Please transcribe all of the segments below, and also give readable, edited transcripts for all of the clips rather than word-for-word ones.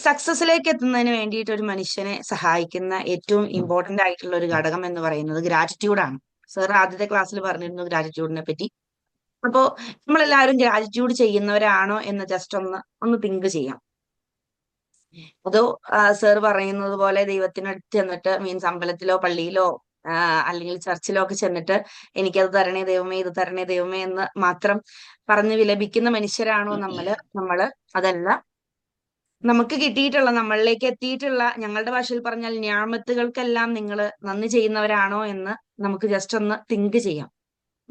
സക്സസിലേക്ക് എത്തുന്നതിന് വേണ്ടിയിട്ട് ഒരു മനുഷ്യനെ സഹായിക്കുന്ന ഏറ്റവും ഇമ്പോർട്ടന്റ് ആയിട്ടുള്ള ഒരു ഘടകം എന്ന് പറയുന്നത് ഗ്രാറ്റിറ്റ്യൂഡാണ്. സർ ആദ്യത്തെ ക്ലാസ്സിൽ പറഞ്ഞിരുന്നു ഗ്രാറ്റിറ്റ്യൂഡിനെ പറ്റി. അപ്പോ നമ്മളെല്ലാവരും ഗ്രാറ്റിറ്റ്യൂഡ് ചെയ്യുന്നവരാണോ എന്ന് ജസ്റ്റ് ഒന്ന് തിങ്ക് ചെയ്യാം. അതോ സർ പറയുന്നത് പോലെ ദൈവത്തിനടുത്ത് ചെന്നിട്ട് മീൻസ് അമ്പലത്തിലോ പള്ളിയിലോ അല്ലെങ്കിൽ ചർച്ചിലോ ഒക്കെ ചെന്നിട്ട് എനിക്കത് തരണേ ദൈവമേ, ഇത് തരണേ ദൈവമേ എന്ന് മാത്രം പറഞ്ഞ് വിലപിക്കുന്ന മനുഷ്യരാണോ നമ്മള്? അതല്ല, നമുക്ക് കിട്ടിയിട്ടുള്ള, നമ്മളിലേക്ക് എത്തിയിട്ടുള്ള, ഞങ്ങളുടെ ഭാഷയിൽ പറഞ്ഞാൽ ഞാമത്തുകൾക്കെല്ലാം നിങ്ങൾ നന്ദി ചെയ്യുന്നവരാണോ എന്ന് നമുക്ക് ജസ്റ്റ് ഒന്ന് തിങ്ക് ചെയ്യാം.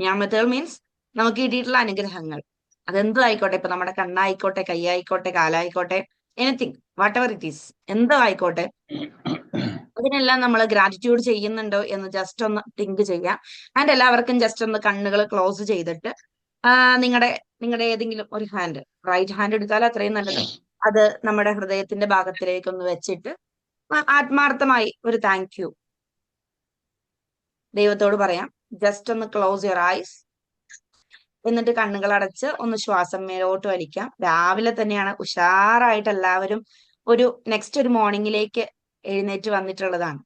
ഞാമത്തുകൾ മീൻസ് നമുക്ക് കിട്ടിയിട്ടുള്ള അനുഗ്രഹങ്ങൾ. അതെന്തോ ആയിക്കോട്ടെ, ഇപ്പൊ നമ്മുടെ കണ്ണായിക്കോട്ടെ, കൈയായിക്കോട്ടെ, കാലായിക്കോട്ടെ, anything whatever it is, എന്തോ ആയിക്കോട്ടെ, അതിനെല്ലാം നമ്മൾ ഗ്രാറ്റിറ്റ്യൂഡ് ചെയ്യുന്നുണ്ടോ എന്ന് ജസ്റ്റ് ഒന്ന് തിങ്ക് ചെയ്യാം. ആൻഡ് എല്ലാവർക്കും ജസ്റ്റ് ഒന്ന് കണ്ണുകൾ ക്ലോസ് ചെയ്തിട്ട് നിങ്ങളുടെ ഏതെങ്കിലും ഒരു ഹാൻഡ്, റൈറ്റ് ഹാൻഡ് എടുത്താൽ അത്രയും നല്ലത്, അത് നമ്മുടെ ഹൃദയത്തിന്റെ ഭാഗത്തിലേക്ക് ഒന്ന് വെച്ചിട്ട് ആത്മാർത്ഥമായി ഒരു താങ്ക് യു ദൈവത്തോട് പറയാം. ജസ്റ്റ് ഒന്ന് ക്ലോസ് യുവർ ഐസ്, എന്നിട്ട് കണ്ണുകൾ അടച്ച് ഒന്ന് ശ്വാസം മേലോട്ട് വലിക്കാം. രാവിലെ തന്നെയാണ് ഉഷാറായിട്ട് എല്ലാവരും നെക്സ്റ്റ് ഒരു മോർണിംഗിലേക്ക് എഴുന്നേറ്റ് വന്നിട്ടുള്ളതാണ്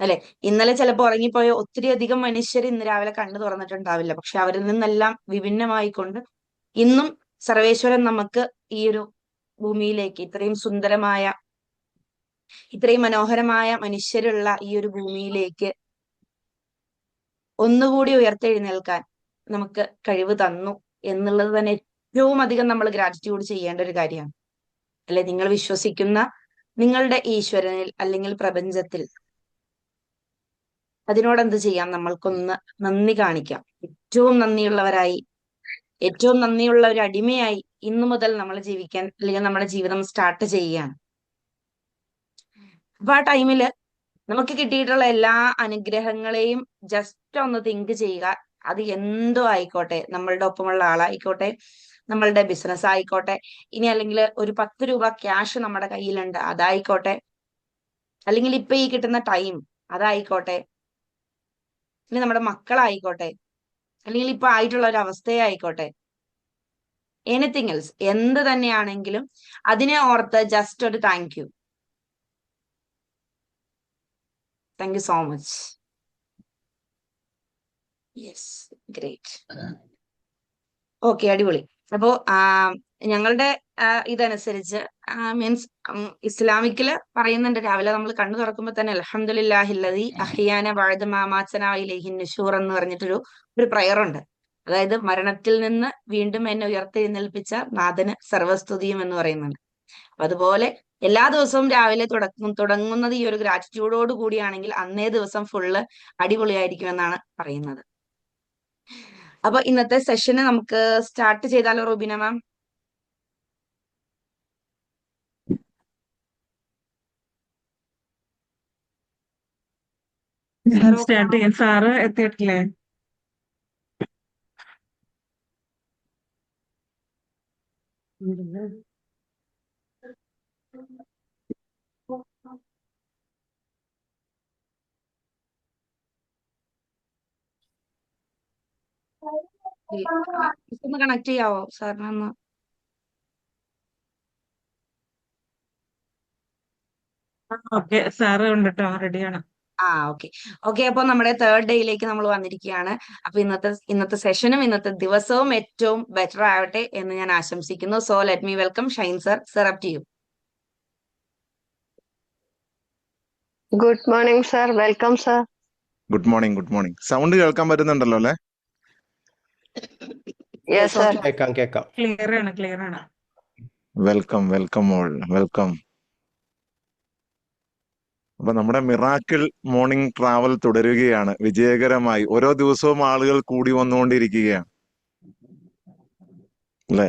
അല്ലെ. ഇന്നലെ ചിലപ്പോൾ ഉറങ്ങിപ്പോയ ഒത്തിരി അധികം മനുഷ്യർ ഇന്ന് രാവിലെ കണ്ണു തുറന്നിട്ടുണ്ടാവില്ല. പക്ഷെ അവരിൽ നിന്നെല്ലാം വിഭിന്നമായിക്കൊണ്ട് ഇന്നും സർവേശ്വരൻ നമുക്ക് ഈ ഒരു ഭൂമിയിലേക്ക്, ഇത്രയും സുന്ദരമായ, ഇത്രയും മനോഹരമായ മനുഷ്യരുള്ള ഈ ഒരു ഭൂമിയിലേക്ക് ഒന്നുകൂടി ഉയർത്തെഴുന്നേൽക്കാൻ നമുക്ക് കഴിവ് തന്നു എന്നുള്ളത് തന്നെ ഏറ്റവും അധികം നമ്മൾ ഗ്രാറ്റിറ്റ്യൂഡ് ചെയ്യേണ്ട ഒരു കാര്യമാണ് അല്ലെ. നിങ്ങൾ വിശ്വസിക്കുന്ന നിങ്ങളുടെ ഈശ്വരനിൽ അല്ലെങ്കിൽ പ്രപഞ്ചത്തിൽ, അതിനോടെന്ത് ചെയ്യാം? നമ്മൾക്കൊന്ന് നന്ദി കാണിക്കാം. ഏറ്റവും നന്ദിയുള്ളവരായി, ഏറ്റവും നന്ദിയുള്ള ഒരു അടിമയായി ഇന്നു മുതൽ നമ്മൾ ജീവിക്കാൻ, അല്ലെങ്കിൽ നമ്മുടെ ജീവിതം സ്റ്റാർട്ട് ചെയ്യുകയാണ്. അപ്പൊ ആ ടൈമില് നമുക്ക് കിട്ടിയിട്ടുള്ള എല്ലാ അനുഗ്രഹങ്ങളെയും ജസ്റ്റ് ഒന്ന് തിങ്ക് ചെയ്യുക. അത് എന്തോ ആയിക്കോട്ടെ, നമ്മളുടെ ഒപ്പമുള്ള ആളായിക്കോട്ടെ, നമ്മളുടെ ബിസിനസ് ആയിക്കോട്ടെ, ഇനി അല്ലെങ്കിൽ ഒരു 10 രൂപ ക്യാഷ് നമ്മുടെ കയ്യിലുണ്ട്, അതായിക്കോട്ടെ, അല്ലെങ്കിൽ ഇപ്പൊ ഈ കിട്ടുന്ന ടൈം അതായിക്കോട്ടെ, ഇനി നമ്മുടെ മക്കളായിക്കോട്ടെ, അല്ലെങ്കിൽ ഇപ്പൊ ആയിട്ടുള്ള ഒരു അവസ്ഥയായിക്കോട്ടെ, എനിത്തിങ് എൽസ്, എന്ത് തന്നെയാണെങ്കിലും അതിനെ ഓർത്ത് ജസ്റ്റ് ഒരു thank you. Thank you so much. Yes, great. Okay, അടിപൊളി. അപ്പോ ഞങ്ങളുടെ ഇതനുസരിച്ച് മീൻസ് ഇസ്ലാമിക്കില് പറയുന്നുണ്ട്, രാവിലെ നമ്മൾ കണ്ണു തുറക്കുമ്പോൾ തന്നെ അൽഹംദുലില്ലാഹില്ലദി അഹ്യാന ബഅദ മാ മാതനാ ഇലൈഹിൻ നുശൂർ എന്ന് പറഞ്ഞിട്ടൊരു പ്രയർ ഉണ്ട്. അതായത് മരണത്തിൽ നിന്ന് വീണ്ടും എന്നെ ഉയർത്തെഴുന്നേൽപ്പിച്ച നാഥന് സർവസ്തുതിയും എന്ന് പറയുന്നുണ്ട്. അപ്പൊ അതുപോലെ എല്ലാ ദിവസവും രാവിലെ തുടങ്ങുന്നത് ഈ ഒരു ഗ്രാറ്റിറ്റ്യൂഡോട് കൂടിയാണെങ്കിൽ അന്നേ ദിവസം ഫുള്ള് അടിപൊളിയായിരിക്കും എന്നാണ് പറയുന്നത്. അപ്പൊ ഇന്നത്തെ സെഷന് നമുക്ക് സ്റ്റാർട്ട് ചെയ്താലോ റൂബിന മാം? സ്റ്റാർട്ട് ചെയ്യാൻ സാറ് എത്തിയിട്ടില്ലേ? ഒന്ന് കണക്ട് ചെയ്യാവോ സാറിനൊന്ന്? ഓക്കെ, സാറ് ഉണ്ട് കേട്ടോ, റെഡിയാണ്. Okay okay. അപ്പൊ നമ്മുടെ തേർഡ് ഡേയിലേക്ക് നമ്മൾ വന്നിരിക്കുകയാണ്. അപ്പൊ ഇന്നത്തെ സെഷനും ഇന്നത്തെ ദിവസവും ഏറ്റവും ബെറ്റർ ആവട്ടെ എന്ന് ഞാൻ ആശംസിക്കുന്നു. So let me welcome Shine sir. Sir, up to you. Good morning sir, welcome sir. Good morning, good morning. Sound കേൾക്കാൻ പറ്റുന്നുണ്ടല്ലോ അല്ലെ? Yes sir. കേൾക്കാം കേൾക്കാം. ക്ലിയർ ആണ്, ക്ലിയർ ആണ്. Welcome, welcome all, welcome. അപ്പൊ നമ്മുടെ മിറാക്കിൾ മോർണിംഗ് ട്രാവൽ തുടരുകയാണ് വിജയകരമായി. ഓരോ ദിവസവും ആളുകൾ കൂടി വന്നുകൊണ്ടിരിക്കുകയാണ് അല്ലേ?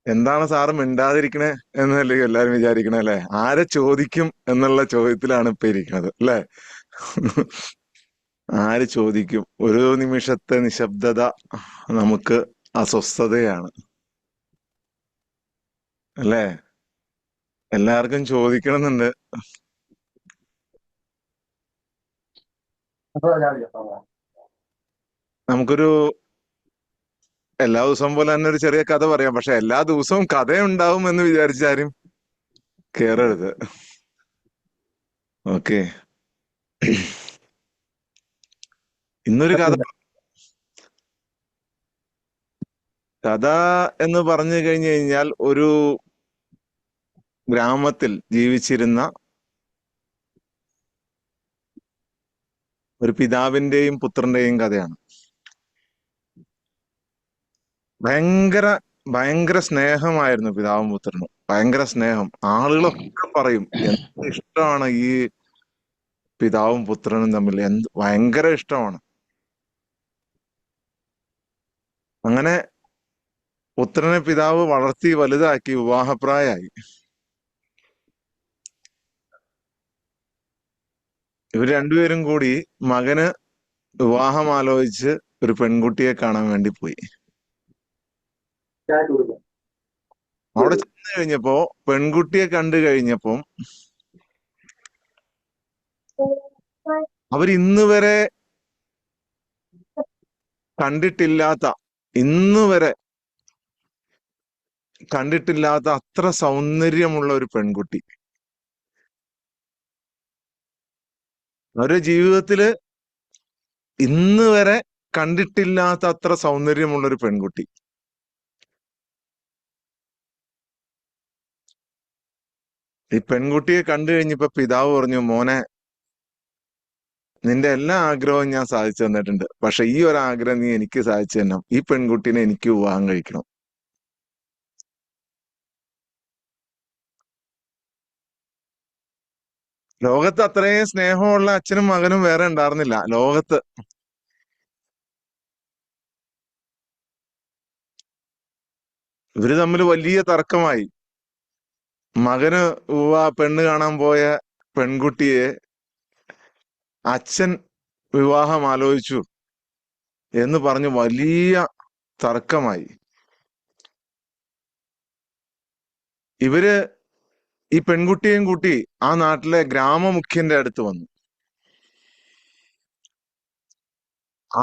എന്താണ് സാറ് മിണ്ടാതിരിക്കണേ എന്നല്ലേ എല്ലാരും വിചാരിക്കണേ അല്ലെ? ആരെ ചോദിക്കും എന്നുള്ള ചോദ്യത്തിലാണ് ഇപ്പൊ ഇരിക്കുന്നത് അല്ലെ? ആര് ചോദിക്കും? ഒരു നിമിഷത്തെ നിശബ്ദത നമുക്ക് അസ്വസ്ഥതയാണ് അല്ലേ? എല്ലാവർക്കും ചോദിക്കണമെന്നുണ്ട്. നമുക്കൊരു എല്ലാ ദിവസവും പോലെ തന്നെ ഒരു ചെറിയ കഥ പറയാം. പക്ഷെ എല്ലാ ദിവസവും കഥയുണ്ടാവും എന്ന് വിചാരിച്ചാരും കേറരുത്. ഓക്കെ, ഇന്നൊരു കഥ എന്ന് പറഞ്ഞു കഴിഞ്ഞു കഴിഞ്ഞാൽ ഒരു ഗ്രാമത്തിൽ ജീവിച്ചിരുന്ന ഒരു പിതാവിന്റെയും പുത്രന്റെയും കഥയാണ്. ഭയങ്കര ഭയങ്കര സ്നേഹമായിരുന്നു പിതാവും പുത്രനും. ഭയങ്കര സ്നേഹം. ആളുകളൊക്കെ പറയും എന്ത് ഇഷ്ടമാണ് ഈ പിതാവും പുത്രനും തമ്മിൽ, ഭയങ്കര ഇഷ്ടമാണ്. അങ്ങനെ പുത്രനെ പിതാവ് വളർത്തി വലുതാക്കി വിവാഹപ്രായമായി. ഇവർ രണ്ടുപേരും കൂടി മകന് വിവാഹം ആലോചിച്ച് ഒരു പെൺകുട്ടിയെ കാണാൻ വേണ്ടി പോയി. അവിടെ ചെന്ന് കഴിഞ്ഞപ്പോ പെൺകുട്ടിയെ കണ്ടു കഴിഞ്ഞപ്പം അവർ ഇന്ന് വരെ കണ്ടിട്ടില്ലാത്ത അത്ര സൗന്ദര്യമുള്ള ഒരു പെൺകുട്ടി. അവരുടെ ജീവിതത്തില് ഇന്ന് വരെ കണ്ടിട്ടില്ലാത്ത അത്ര സൗന്ദര്യമുള്ള ഒരു പെൺകുട്ടി. ഈ പെൺകുട്ടിയെ കണ്ടു കഴിഞ്ഞപ്പോ പിതാവ് പറഞ്ഞു, മോനെ, നിന്റെ എല്ലാ ആഗ്രഹവും ഞാൻ സാധിച്ചു തന്നിട്ടുണ്ട്. പക്ഷെ ഈ ഒരു ആഗ്രഹം നീ എനിക്ക് സാധിച്ചു തരണം. ഈ പെൺകുട്ടീനെ എനിക്ക് വിവാഹം കഴിക്കണം. ലോകത്ത് അത്രയും സ്നേഹമുള്ള അച്ഛനും മകനും വേറെ ഉണ്ടായിരുന്നില്ല ലോകത്ത്. ഇവര് തമ്മിൽ വലിയ തർക്കമായി. മകന് പെണ്ണ് കാണാൻ പോയ പെൺകുട്ടിയെ അച്ഛൻ വിവാഹം ആലോചിച്ചു എന്ന് പറഞ്ഞ് വലിയ തർക്കമായി. ഇവര് ഈ പെൺകുട്ടിയെയും കൂട്ടി ആ നാട്ടിലെ ഗ്രാമമുഖ്യന്റെ അടുത്ത് വന്നു.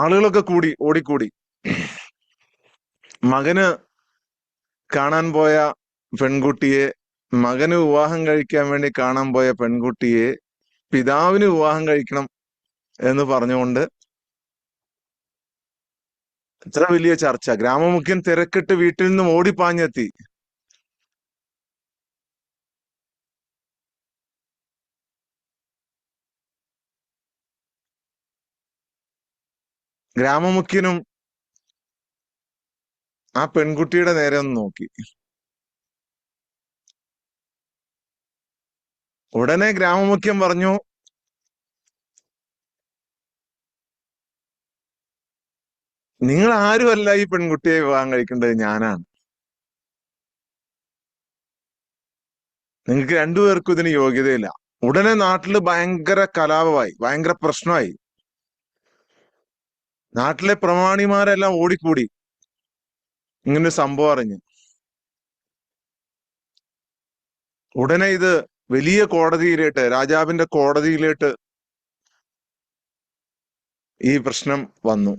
ആളുകളൊക്കെ ഓടിക്കൂടി. മകന് കാണാൻ പോയ പെൺകുട്ടിയെ, മകന് വിവാഹം കഴിക്കാൻ വേണ്ടി കാണാൻ പോയ പെൺകുട്ടിയെ പിതാവിന് വിവാഹം കഴിക്കണം എന്ന് പറഞ്ഞുകൊണ്ട് ഇത്ര വലിയ ചർച്ച. ഗ്രാമമുഖ്യൻ തിരക്കിട്ട് വീട്ടിൽ നിന്നും ഓടിപ്പാഞ്ഞെത്തി. ഗ്രാമമുഖ്യനും ആ പെൺകുട്ടിയുടെ നേരെ ഒന്ന് നോക്കി. ഉടനെ ഗ്രാമമുഖ്യൻ പറഞ്ഞു, നിങ്ങൾ ആരുമല്ല ഈ പെൺകുട്ടിയെ വിവാഹം കഴിക്കേണ്ടത്, ഞാനാണ്. നിങ്ങൾക്ക് രണ്ടുപേർക്കും ഇതിന് യോഗ്യതയില്ല. ഉടനെ നാട്ടില് ഭയങ്കര കലാപമായി, ഭയങ്കര പ്രശ്നമായി. നാട്ടിലെ പ്രമാണിമാരെല്ലാം ഓടിക്കൂടി ഇങ്ങനൊരു സംഭവം അറിഞ്ഞ്. ഉടനെ ഇത് വലിയ കോടതിയിലേക്ക്, രാജാവിന്റെ കോടതിയിലേക്ക് ഈ പ്രശ്നം വന്നു.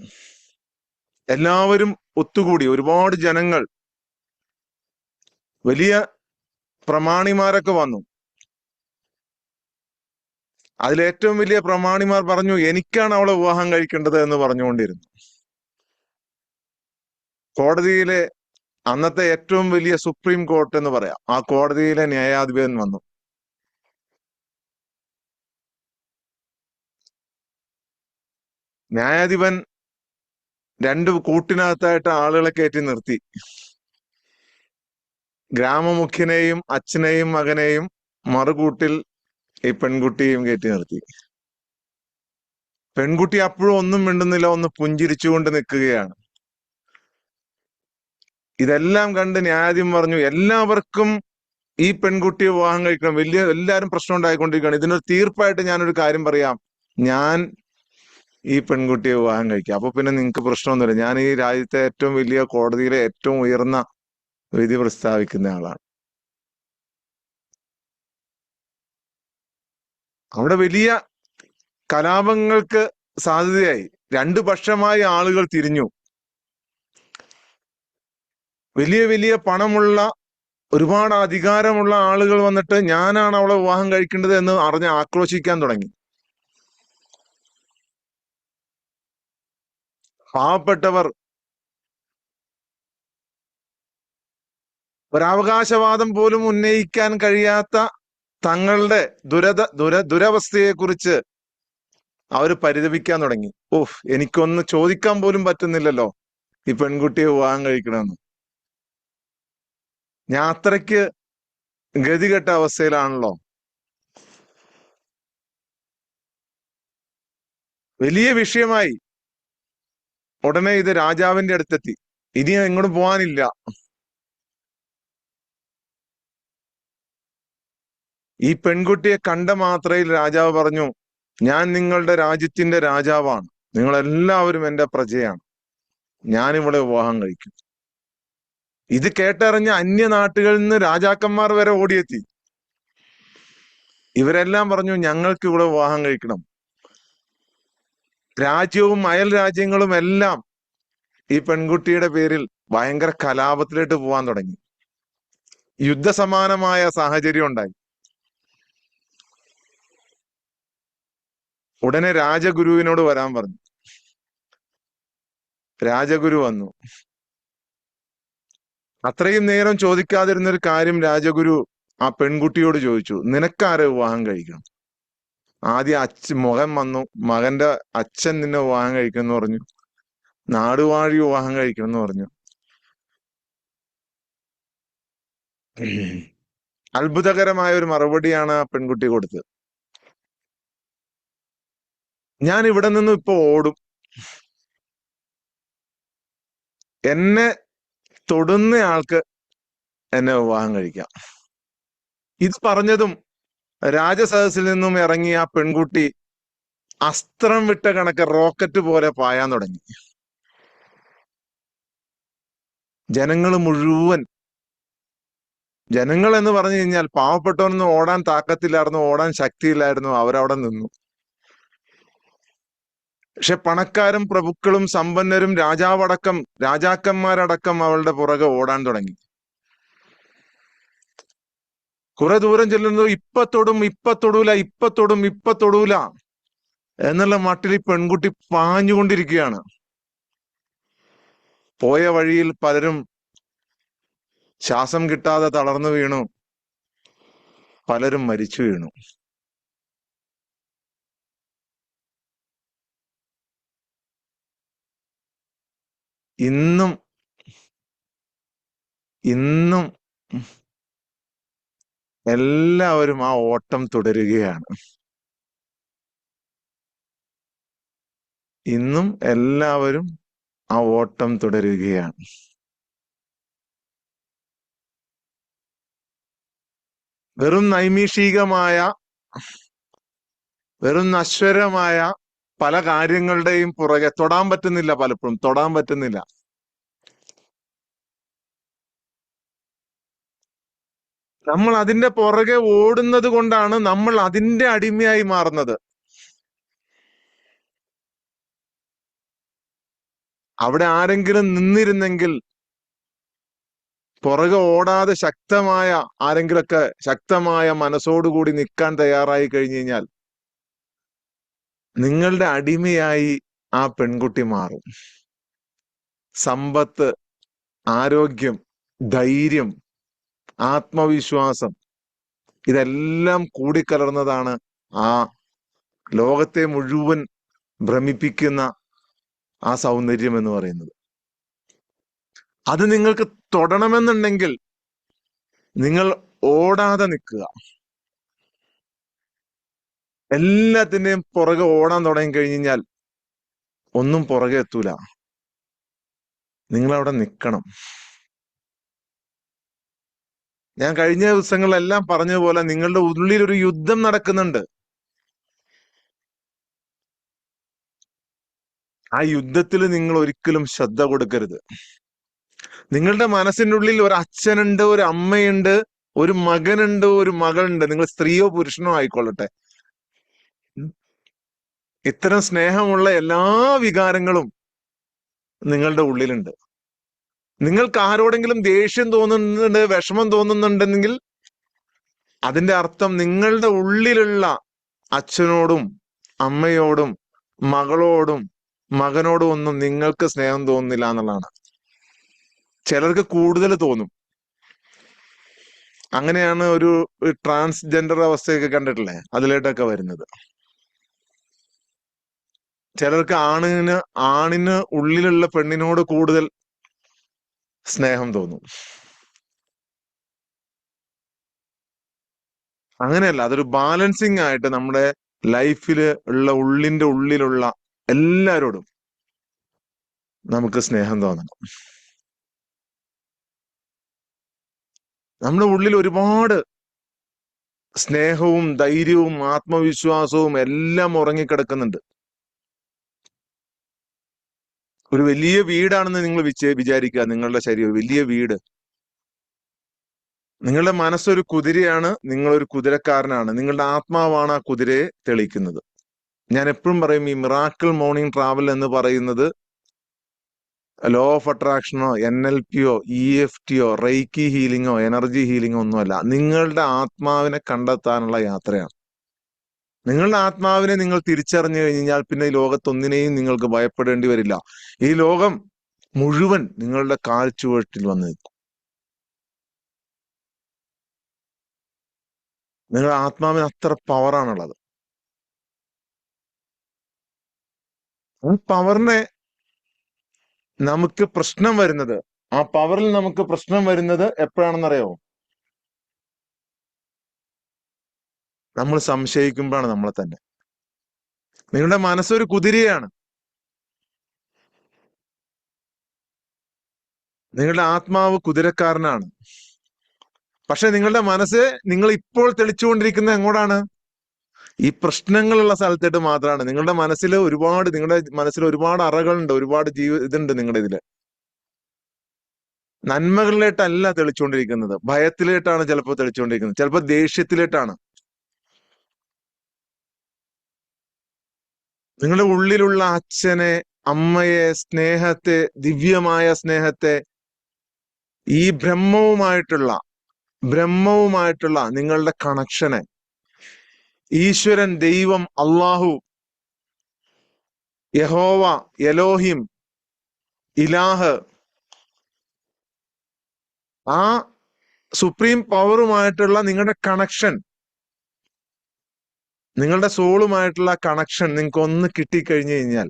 എല്ലാവരും ഒത്തുകൂടി, ഒരുപാട് ജനങ്ങൾ, വലിയ പ്രമാണിമാരൊക്കെ വന്നു. അതിലേറ്റവും വലിയ പ്രമാണിമാർ പറഞ്ഞു, എനിക്കാണ് അവളെ വിവാഹം കഴിക്കേണ്ടത് എന്ന് പറഞ്ഞുകൊണ്ടിരുന്നു. കോടതിയിലെ അന്നത്തെ ഏറ്റവും വലിയ സുപ്രീം കോർട്ട് എന്ന് പറയാം, ആ കോടതിയിലെ ന്യായാധിപൻ വന്നു. ന്യായാധിപൻ രണ്ട് കൂട്ടിനകത്തായിട്ട് ആളുകളെ കയറ്റി നിർത്തി. ഗ്രാമമുഖ്യനെയും അച്ഛനെയും മകനെയും മറുകൂട്ടിൽ ഈ പെൺകുട്ടിയെയും കയറ്റി നിർത്തി. പെൺകുട്ടി അപ്പോഴും ഒന്നും മിണ്ടുന്നില്ല, ഒന്ന് പുഞ്ചിരിച്ചുകൊണ്ട് നിൽക്കുകയാണ്. ഇതെല്ലാം കണ്ട് ന്യായാധിപൻ പറഞ്ഞു, എല്ലാവർക്കും ഈ പെൺകുട്ടിയെ വിവാഹം കഴിക്കണം. എല്ലാവരും പ്രശ്നം ഉണ്ടായിക്കൊണ്ടിരിക്കുകയാണ്. ഇതിനൊരു തീർപ്പായിട്ട് ഞാനൊരു കാര്യം പറയാം, ഞാൻ ഈ പെൺകുട്ടിയെ വിവാഹം കഴിക്കാം. അപ്പൊ പിന്നെ നിങ്ങൾക്ക് പ്രശ്നമൊന്നുമില്ല. ഞാൻ ഈ രാജ്യത്തെ ഏറ്റവും വലിയ കോടതിയിലെ ഏറ്റവും ഉയർന്ന വിധി പ്രസ്താവിക്കുന്ന ആളാണ്. അവിടെ വലിയ കലാപങ്ങൾക്ക് സാധ്യതയായി. രണ്ടു പക്ഷമായി ആളുകൾ തിരിഞ്ഞു. വലിയ വലിയ പണമുള്ള ഒരുപാട് അധികാരമുള്ള ആളുകൾ വന്നിട്ട് ഞാനാണ് അവളെ വിവാഹം കഴിക്കേണ്ടത് എന്ന് അറിഞ്ഞ് ആക്രോശിക്കാൻ തുടങ്ങി. പാവപ്പെട്ടവർ ഒരവകാശവാദം പോലും ഉന്നയിക്കാൻ കഴിയാത്ത തങ്ങളുടെ ദുരവസ്ഥയെക്കുറിച്ച് അവർ പരിതപിക്കാൻ തുടങ്ങി. ഓഹ്, എനിക്കൊന്ന് ചോദിക്കാൻ പോലും പറ്റുന്നില്ലല്ലോ ഈ പെൺകുട്ടിയെ വിവാഹം കഴിക്കണമെന്ന്. ഞാൻ അത്രയ്ക്ക് ഗതികെട്ട അവസ്ഥയിലാണല്ലോ. വലിയ വിഷയമായി. ഉടനെ ഇത് രാജാവിന്റെ അടുത്തെത്തി. ഇനി എങ്ങോട്ടും പോകാനില്ല. ഈ പെൺകുട്ടിയെ കണ്ട മാത്രയിൽ രാജാവ് പറഞ്ഞു, ഞാൻ നിങ്ങളുടെ രാജ്യത്തിന്റെ രാജാവാണ്, നിങ്ങളെല്ലാവരും എന്റെ പ്രജയാണ്, ഞാൻ ഇവിടെ വിവാഹം കഴിക്കും. ഇത് കേട്ടറിഞ്ഞ അന്യനാട്ടുകളിൽ നിന്ന് രാജാക്കന്മാർ വരെ ഓടിയെത്തി. ഇവരെല്ലാം പറഞ്ഞു, ഞങ്ങൾക്ക് ഇവിടെ വിവാഹം കഴിക്കണം. രാജ്യവും അയൽ രാജ്യങ്ങളും എല്ലാം ഈ പെൺകുട്ടിയുടെ പേരിൽ ഭയങ്കര കലാപത്തിലേക്ക് പോവാൻ തുടങ്ങി. യുദ്ധസമാനമായ സാഹചര്യം ഉണ്ടായി. ഉടനെ രാജഗുരുവിനോട് വരാൻ പറഞ്ഞു. രാജഗുരു വന്നു. അത്രയും നേരം ചോദിക്കാതിരുന്നൊരു കാര്യം രാജഗുരു ആ പെൺകുട്ടിയോട് ചോദിച്ചു, നിനക്കാരെ വിവാഹം കഴിക്കണം? ആദ്യം മകൻ വന്നു. മകന്റെ അച്ഛൻ നിന്നെ വിവാഹം കഴിക്കുമെന്ന് പറഞ്ഞു. നാടുവാഴി വിവാഹം കഴിക്കണമെന്ന് പറഞ്ഞു. അത്ഭുതകരമായ ഒരു മറുപടിയാണ് ആ പെൺകുട്ടി കൊടുത്തത്. ഞാൻ ഇവിടെ നിന്നും ഇപ്പൊ ഓടും, എന്നെ തൊടുന്ന ആൾക്ക് എന്നെ വിവാഹം കഴിക്കാം. ഇത് പറഞ്ഞതും രാജസദസ്സിൽ നിന്നും ഇറങ്ങിയ ആ പെൺകുട്ടി അസ്ത്രം വിട്ട കണക്ക് റോക്കറ്റ് പോലെ പായാൻ തുടങ്ങി. ജനങ്ങൾ എന്ന് പറഞ്ഞു കഴിഞ്ഞാൽ പാവപ്പെട്ടവനൊന്നും ഓടാൻ താക്കത്തില്ലായിരുന്നു, ഓടാൻ ശക്തിയില്ലായിരുന്നു. അവരവിടെ നിന്നു. പക്ഷെ പണക്കാരും പ്രഭുക്കളും സമ്പന്നരും രാജാക്കന്മാരടക്കം അവളുടെ പുറകെ ഓടാൻ തുടങ്ങി. കുറെ ദൂരം ചെല്ലുന്നു. ഇപ്പൊ തൊടൂല എന്നുള്ള മട്ടിൽ ഈ പെൺകുട്ടി പാഞ്ഞുകൊണ്ടിരിക്കുകയാണ്. പോയ വഴിയിൽ പലരും ശ്വാസം കിട്ടാതെ തളർന്നു വീണു, പലരും മരിച്ചു വീണു. ഇന്നും എല്ലാവരും ആ ഓട്ടം തുടരുകയാണ്. ഇന്നും എല്ലാവരും ആ ഓട്ടം തുടരുകയാണ്. വെറും നൈമിഷികമായ, വെറും നശ്വരമായ പല കാര്യങ്ങളുടെയും പുറകെ തൊടാൻ പറ്റുന്നില്ല. പലപ്പോഴും തൊടാൻ പറ്റുന്നില്ല. നമ്മൾ അതിന്റെ പുറകെ ഓടുന്നത് കൊണ്ടാണ് നമ്മൾ അതിന്റെ അടിമയായി മാറുന്നത്. അവിടെ ആരെങ്കിലും നിന്നിരുന്നെങ്കിൽ, പുറകെ ഓടാതെ ആരെങ്കിലൊക്കെ ശക്തമായ മനസ്സോടുകൂടി നിൽക്കാൻ തയ്യാറായി കഴിഞ്ഞു കഴിഞ്ഞാൽ നിങ്ങളുടെ അടിമയായി ആ പെൺകുട്ടി മാറും. സമ്പത്ത്, ആരോഗ്യം, ധൈര്യം, ആത്മവിശ്വാസം, ഇതെല്ലാം കൂടിക്കലർന്നതാണ് ആ ലോകത്തെ മുഴുവൻ ഭ്രമിപ്പിക്കുന്ന ആ സൗന്ദര്യം എന്ന് പറയുന്നത്. അത് നിങ്ങൾക്ക് തൊടണമെന്നുണ്ടെങ്കിൽ നിങ്ങൾ ഓടാതെ നിൽക്കുക. എല്ലാത്തിന്റെയും പുറകെ ഓടാൻ തുടങ്ങി കഴിഞ്ഞാൽ ഒന്നും പുറകെ എത്തൂല. നിങ്ങൾ അവിടെ നിൽക്കണം. ഞാൻ കഴിഞ്ഞ ദിവസങ്ങളിലെല്ലാം പറഞ്ഞതുപോലെ നിങ്ങളുടെ ഉള്ളിൽ ഒരു യുദ്ധം നടക്കുന്നുണ്ട്. ആ യുദ്ധത്തിൽ നിങ്ങൾ ഒരിക്കലും ശ്രദ്ധ കൊടുക്കരുത്. നിങ്ങളുടെ മനസ്സിന്റെ ഉള്ളിൽ ഒരു അച്ഛനുണ്ട്, ഒരു അമ്മയുണ്ട്, ഒരു മകനുണ്ട്, ഒരു മകളുണ്ട്. നിങ്ങൾ സ്ത്രീയോ പുരുഷനോ ആയിക്കൊള്ളട്ടെ. ഇത്തരം സ്നേഹമുള്ള എല്ലാ വികാരങ്ങളും നിങ്ങളുടെ ഉള്ളിലുണ്ട്. നിങ്ങൾക്ക് ആരോടെങ്കിലും ദേഷ്യം തോന്നുന്നുണ്ട്, വിഷമം തോന്നുന്നുണ്ടെങ്കിൽ അതിന്റെ അർത്ഥം നിങ്ങളുടെ ഉള്ളിലുള്ള അച്ഛനോടും അമ്മയോടും മകളോടും മകനോടും ഒന്നും നിങ്ങൾക്ക് സ്നേഹം തോന്നുന്നില്ല എന്നുള്ളതാണ്. ചിലർക്ക് കൂടുതൽ തോന്നും. അങ്ങനെയാണ് ഒരു ട്രാൻസ്ജെൻഡർ അവസ്ഥയൊക്കെ കണ്ടിട്ടില്ലേ, അതിലേട്ടൊക്കെ വരുന്നത്. ചിലർക്ക് ആണിന് ഉള്ളിലുള്ള പെണ്ണിനോട് കൂടുതൽ സ്നേഹം തോന്നും. അങ്ങനെയല്ല, അതൊരു ബാലൻസിങ് ആയിട്ട് നമ്മുടെ ലൈഫില് ഉള്ള ഉള്ളിലുള്ള എല്ലാരോടും നമുക്ക് സ്നേഹം തോന്നണം. നമ്മുടെ ഉള്ളിൽ ഒരുപാട് സ്നേഹവും ധൈര്യവും ആത്മവിശ്വാസവും എല്ലാം ഉറങ്ങിക്കിടക്കുന്നുണ്ട്. ഒരു വലിയ വീടാണെന്ന് നിങ്ങൾ വിചാരിക്കുക. നിങ്ങളുടെ ശരീരം വലിയ വീട്. നിങ്ങളുടെ മനസ്സൊരു കുതിരയാണ്, നിങ്ങളൊരു കുതിരക്കാരനാണ്. നിങ്ങളുടെ ആത്മാവാണ് ആ കുതിരയെ തെളിയിക്കുന്നത്. ഞാൻ എപ്പോഴും പറയും, ഈ മിറാക്കിൾ മോർണിംഗ് ട്രാവൽ എന്ന് പറയുന്നത് ലോ ഓഫ് അട്രാക്ഷനോ NLP-യോ EFT-യോ റെയ്ക്കി ഹീലിങ്ങോ എനർജി ഹീലിങ്ങോ ഒന്നുമല്ല. നിങ്ങളുടെ ആത്മാവിനെ കണ്ടെത്താനുള്ള യാത്രയാണ്. നിങ്ങളുടെ ആത്മാവിനെ നിങ്ങൾ തിരിച്ചറിഞ്ഞു കഴിഞ്ഞാൽ പിന്നെ ഈ ലോകത്തൊന്നിനെയും നിങ്ങൾക്ക് ഭയപ്പെടേണ്ടി വരില്ല. ഈ ലോകം മുഴുവൻ നിങ്ങളുടെ കാൽ ചുവട്ടിൽ വന്ന് നിൽക്കും. നിങ്ങളുടെ ആത്മാവിന് അത്ര പവറാണുള്ളത്. ആ പവറിനെ നമുക്ക് പ്രശ്നം വരുന്നത്, ആ പവറിൽ നമുക്ക് പ്രശ്നം വരുന്നത് എപ്പോഴാണെന്നറിയോ? നമ്മൾ സംശയിക്കുമ്പോഴാണ് നമ്മളെ തന്നെ. നിങ്ങളുടെ മനസ്സൊരു കുതിരയാണ്, നിങ്ങളുടെ ആത്മാവ് കുതിരക്കാരനാണ്. പക്ഷെ നിങ്ങളുടെ മനസ്സ് നിങ്ങൾ ഇപ്പോൾ തെളിച്ചുകൊണ്ടിരിക്കുന്ന എങ്ങോട്ടാണ്? ഈ പ്രശ്നങ്ങളുള്ള സ്ഥലത്തേട്ട് മാത്രമാണ്. നിങ്ങളുടെ മനസ്സിൽ ഒരുപാട് അറകളുണ്ട്, ഒരുപാട് ഇതുണ്ട് നിങ്ങളുടെ ഇതില്. നന്മകളിലേട്ടല്ല തെളിച്ചുകൊണ്ടിരിക്കുന്നത്, ഭയത്തിലേട്ടാണ് ചിലപ്പോൾ തെളിച്ചുകൊണ്ടിരിക്കുന്നത്, ചിലപ്പോൾ ദേഷ്യത്തിലേട്ടാണ്. നിങ്ങളുടെ ഉള്ളിലുള്ള അച്ഛനെ, അമ്മയെ, സ്നേഹത്തെ, ദിവ്യമായ സ്നേഹത്തെ, ഈ ബ്രഹ്മവുമായിട്ടുള്ള നിങ്ങളുടെ കണക്ഷനെ, ഈശ്വരൻ, ദൈവം, അള്ളാഹു, യഹോവ, എലോഹിം, ഇലാഹ്, ആ സുപ്രീം പവറുമായിട്ടുള്ള നിങ്ങളുടെ കണക്ഷൻ, നിങ്ങളുടെ സോളുമായിട്ടുള്ള കണക്ഷൻ നിങ്ങൾക്ക് ഒന്ന് കിട്ടിക്കഴിഞ്ഞു കഴിഞ്ഞാൽ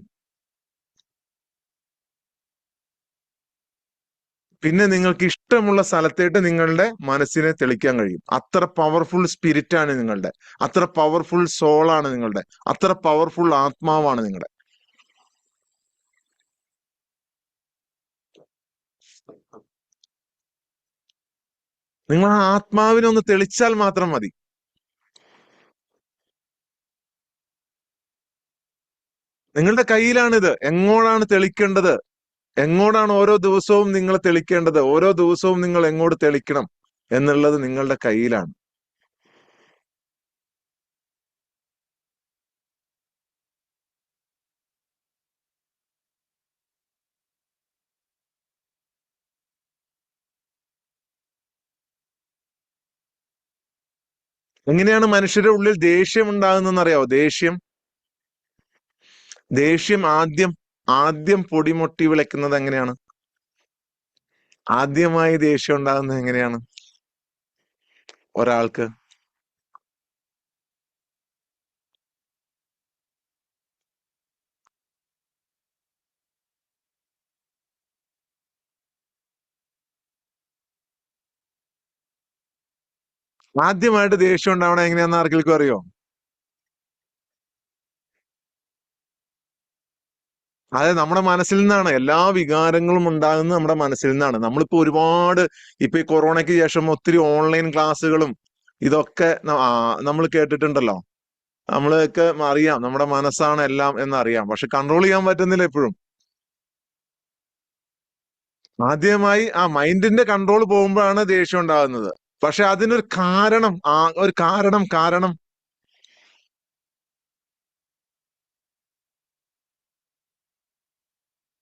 പിന്നെ നിങ്ങൾക്ക് ഇഷ്ടമുള്ള സ്ഥലത്തേട്ട് നിങ്ങളുടെ മനസ്സിനെ തെളിക്കാൻ കഴിയും. അത്ര പവർഫുൾ സ്പിരിറ്റ് ആണ് നിങ്ങളുടെ, അത്ര പവർഫുൾ സോളാണ് നിങ്ങളുടെ, അത്ര പവർഫുൾ ആത്മാവാണ് നിങ്ങളുടെ. നിങ്ങൾ ആ ആത്മാവിനെ ഒന്ന് തെളിച്ചാൽ മാത്രം മതി. നിങ്ങളുടെ കയ്യിലാണിത്. എങ്ങോട്ടാണ് തെളിക്കേണ്ടത്, എങ്ങോട്ടാണ് ഓരോ ദിവസവും നിങ്ങൾ തെളിക്കേണ്ടത്, ഓരോ ദിവസവും നിങ്ങൾ എങ്ങോട്ട് തെളിക്കണം എന്നുള്ളത് നിങ്ങളുടെ കയ്യിലാണ്. എങ്ങനെയാണ് മനുഷ്യരുടെ ഉള്ളിൽ ദേഷ്യം ഉണ്ടാകുന്നതെന്ന് അറിയാവോ? ദേഷ്യം ആദ്യം പൊടിമൊട്ടി വിളയ്ക്കുന്നത് എങ്ങനെയാണ്? ആദ്യമായി ദേഷ്യം ഉണ്ടാകുന്നത് എങ്ങനെയാണ് ഒരാൾക്ക്? ആദ്യമായിട്ട് ദേഷ്യം ഉണ്ടാവണ എങ്ങനെയാന്ന് ആർക്കെങ്കിലും അറിയോ? അതായത് നമ്മുടെ മനസ്സിൽ നിന്നാണ് എല്ലാ വികാരങ്ങളും ഉണ്ടാകുന്നത്, നമ്മുടെ മനസ്സിൽ നിന്നാണ്. നമ്മളിപ്പോ ഇപ്പൊ ഈ കൊറോണയ്ക്ക് ശേഷം ഒത്തിരി ഓൺലൈൻ ക്ലാസ്സുകളും ഇതൊക്കെ നമ്മൾ കേട്ടിട്ടുണ്ടല്ലോ. നമ്മളൊക്കെ അറിയാം നമ്മുടെ മനസ്സാണ് എല്ലാം എന്നറിയാം, പക്ഷെ കൺട്രോൾ ചെയ്യാൻ പറ്റുന്നില്ല എപ്പോഴും. ആദ്യമായി ആ മൈൻഡിന്റെ കൺട്രോൾ പോകുമ്പോഴാണ് ദേഷ്യം ഉണ്ടാകുന്നത്. പക്ഷെ അതിനൊരു കാരണം, കാരണം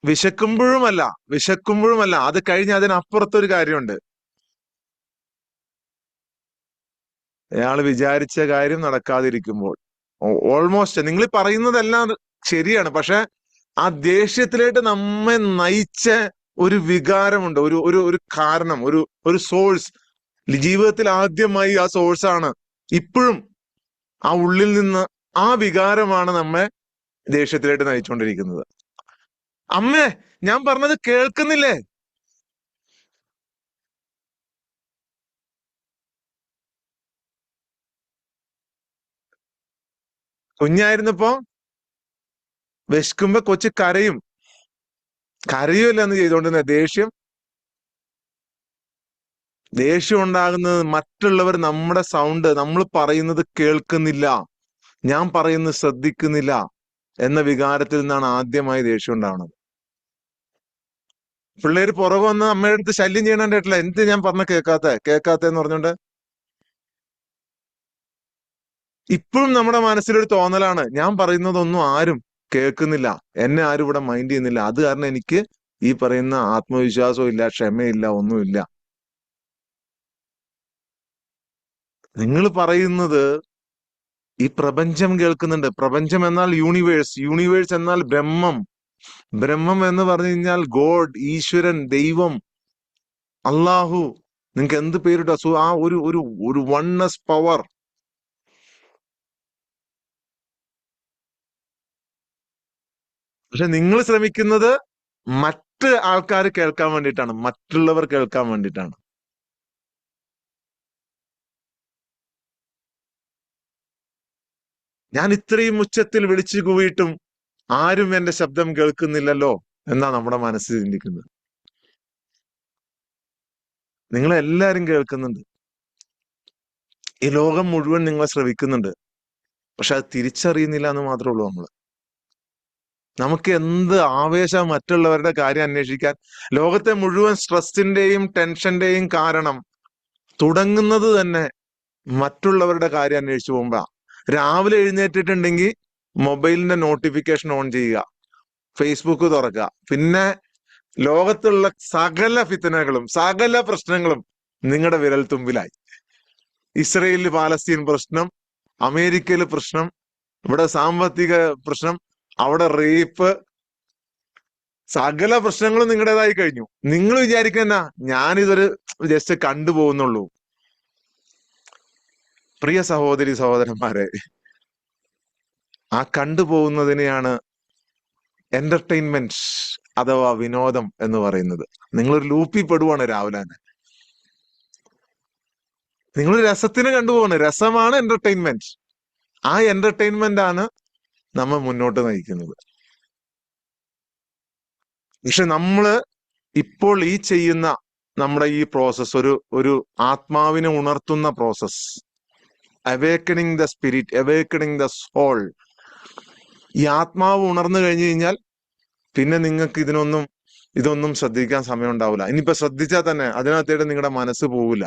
വിശക്കുമ്പോഴുമല്ല, അത് കഴിഞ്ഞ് അതിനപ്പുറത്തൊരു കാര്യമുണ്ട്. അയാൾ വിചാരിച്ച കാര്യം നടക്കാതിരിക്കുമ്പോൾ, ഓൾമോസ്റ്റ് നിങ്ങൾ പറയുന്നതെല്ലാം ശരിയാണ്, പക്ഷെ ആ ദേഷ്യത്തിലേക്ക് നമ്മെ നയിച്ച ഒരു വികാരമുണ്ട്, ഒരു ഒരു ഒരു കാരണം, ഒരു സോഴ്സ്. ജീവിതത്തിൽ ആദ്യമായി ആ സോഴ്സാണ് ഇപ്പോഴും ആ ഉള്ളിൽ നിന്ന് ആ വികാരമാണ് നമ്മെ ദേഷ്യത്തിലേക്ക് നയിച്ചുകൊണ്ടിരിക്കുന്നത്. അമ്മേ, ഞാൻ പറഞ്ഞത് കേൾക്കുന്നില്ലേ? കുഞ്ഞായിരുന്നപ്പോ വിശക്കുമ്പോ കൊച്ചു കരയുമല്ല എന്ന് ചെയ്തോണ്ടിരുന്ന ദേഷ്യം ഉണ്ടാകുന്നത് മറ്റുള്ളവർ നമ്മുടെ സൗണ്ട്, നമ്മൾ പറയുന്നത് കേൾക്കുന്നില്ല, ഞാൻ പറയുന്നത് ശ്രദ്ധിക്കുന്നില്ല എന്ന വികാരത്തിൽ നിന്നാണ് ആദ്യമായി ദേഷ്യം ഉണ്ടാവുന്നത്. പിള്ളേര് പുറകെ വന്ന് അമ്മയുടെ അടുത്ത് ശല്യം ചെയ്യണേണ്ടിട്ടില്ല, എന്ത് ഞാൻ പറഞ്ഞ കേൾക്കാത്തേന്ന് പറഞ്ഞോണ്ട്. ഇപ്പോഴും നമ്മുടെ മനസ്സിലൊരു തോന്നലാണ്, ഞാൻ പറയുന്നതൊന്നും ആരും കേൾക്കുന്നില്ല, എന്നെ ആരും ഇവിടെ മൈൻഡ് ചെയ്യുന്നില്ല, അത് കാരണം എനിക്ക് ഈ പറയുന്ന ആത്മവിശ്വാസവും ഇല്ല, ക്ഷമയില്ല, ഒന്നുമില്ല. നിങ്ങൾ പറയുന്നത് ഈ പ്രപഞ്ചം കേൾക്കുന്നുണ്ട്. പ്രപഞ്ചം എന്നാൽ യൂണിവേഴ്സ് എന്നാൽ ബ്രഹ്മം എന്ന് പറഞ്ഞു കഴിഞ്ഞാൽ ഗോഡ്, ഈശ്വരൻ, ദൈവം, അള്ളാഹു, നിങ്ങൾക്ക് എന്ത് പേരിട്ടോ, ആ ഒരു ഒരു ഒരു വൺനെസ് പവർ. പക്ഷെ നിങ്ങൾ ശ്രമിക്കുന്നത് മറ്റ് ആൾക്കാർ കേൾക്കാൻ വേണ്ടിയിട്ടാണ്, മറ്റുള്ളവർ കേൾക്കാൻ വേണ്ടിയിട്ടാണ്. ഞാൻ ഇത്രയും ഉച്ചത്തിൽ വിളിച്ചു കൂവിയിട്ടും ആരും എന്റെ ശബ്ദം കേൾക്കുന്നില്ലല്ലോ എന്നാ നമ്മുടെ മനസ്സ് ചിന്തിക്കുന്നത്. നിങ്ങളെല്ലാരും കേൾക്കുന്നുണ്ട്, ഈ ലോകം മുഴുവൻ നിങ്ങളെ ശ്രവിക്കുന്നുണ്ട്, പക്ഷെ അത് തിരിച്ചറിയുന്നില്ല എന്ന് മാത്രമേ ഉള്ളൂ. നമുക്ക് എന്ത് ആവേശം മറ്റുള്ളവരുടെ കാര്യം അന്വേഷിക്കാൻ. ലോകത്തെ മുഴുവൻ സ്ട്രെസ്സിന്റെയും ടെൻഷന്റെയും കാരണം തുടങ്ങുന്നത് തന്നെ മറ്റുള്ളവരുടെ കാര്യം അന്വേഷിച്ചു പോകുമ്പോഴാ. രാവിലെ എഴുന്നേറ്റിട്ടുണ്ടെങ്കിൽ മൊബൈലിന്റെ നോട്ടിഫിക്കേഷൻ ഓൺ ചെയ്യുക, ഫേസ്ബുക്ക് തുറക്കുക, പിന്നെ ലോകത്തുള്ള സകല ഫിത്തനകളും സകല പ്രശ്നങ്ങളും നിങ്ങളുടെ വിരൽ തുമ്പിലായി. ഇസ്രയേലിൽ പാലസ്തീൻ പ്രശ്നം, അമേരിക്കയിൽ പ്രശ്നം, ഇവിടെ സാമ്പത്തിക പ്രശ്നം, അവിടെ റേപ്പ്, സകല പ്രശ്നങ്ങളും നിങ്ങളുടേതായി കഴിഞ്ഞു. നിങ്ങൾ വിചാരിക്കുന്ന ഞാനിതൊരു ജസ്റ്റ് കണ്ടുപോകുന്നുള്ളൂ. പ്രിയ സഹോദരി സഹോദരന്മാരെ, ആ കണ്ടുപോകുന്നതിനെയാണ് എന്റർടൈൻമെന്റ് അഥവാ വിനോദം എന്ന് പറയുന്നത്. നിങ്ങളൊരു ലൂപ്പിൽ പെടുവാണ് രാവിലെ തന്നെ. നിങ്ങൾ രസത്തിന് കണ്ടുപോവാണ്, രസമാണ് എന്റർടൈൻമെന്റ്. ആ എന്റർടൈൻമെന്റ് ആണ് നമ്മെ മുന്നോട്ട് നയിക്കുന്നത്. പക്ഷെ നമ്മള് ഇപ്പോൾ ഈ ചെയ്യുന്ന നമ്മുടെ ഈ പ്രോസസ് ഒരു ആത്മാവിനെ ഉണർത്തുന്ന process, awakening the spirit, awakening the soul. ഈ ആത്മാവ് ഉണർന്നു കഴിഞ്ഞു കഴിഞ്ഞാൽ പിന്നെ നിങ്ങൾക്ക് ഇതൊന്നും ശ്രദ്ധിക്കാൻ സമയം ഉണ്ടാവില്ല. ഇനിയിപ്പോ ശ്രദ്ധിച്ചാൽ തന്നെ അതിനകത്തേക്ക് നിങ്ങളുടെ മനസ്സ് പോവില്ല.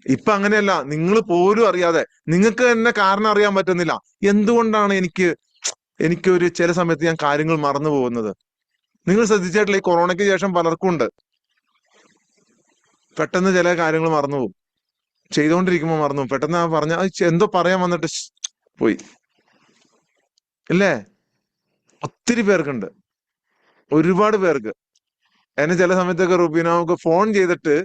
ഇപ്പൊ അങ്ങനെയല്ല, നിങ്ങൾ പോലും അറിയാതെ, നിങ്ങൾക്ക് തന്നെ കാരണം അറിയാൻ പറ്റുന്നില്ല എന്തുകൊണ്ടാണ് എനിക്കൊരു ചില സമയത്ത് ഞാൻ കാര്യങ്ങൾ മറന്നു പോകുന്നത്. നിങ്ങൾ ശ്രദ്ധിച്ചിട്ടില്ല, ഈ കൊറോണയ്ക്ക് ശേഷം പലർക്കും ഉണ്ട്, പെട്ടെന്ന് ചില കാര്യങ്ങൾ മറന്നുപോകും, ചെയ്തുകൊണ്ടിരിക്കുമ്പോൾ മറന്നു, പെട്ടെന്ന് പറഞ്ഞ എന്തോ പറയാൻ വന്നിട്ട് പോയി, ഇല്ലേ? ഒത്തിരി പേർക്കുണ്ട്, ഒരുപാട് പേർക്ക്. എന്നെ ചില സമയത്തൊക്കെ റുബീനാവുക്ക് ഫോൺ ചെയ്തിട്ട്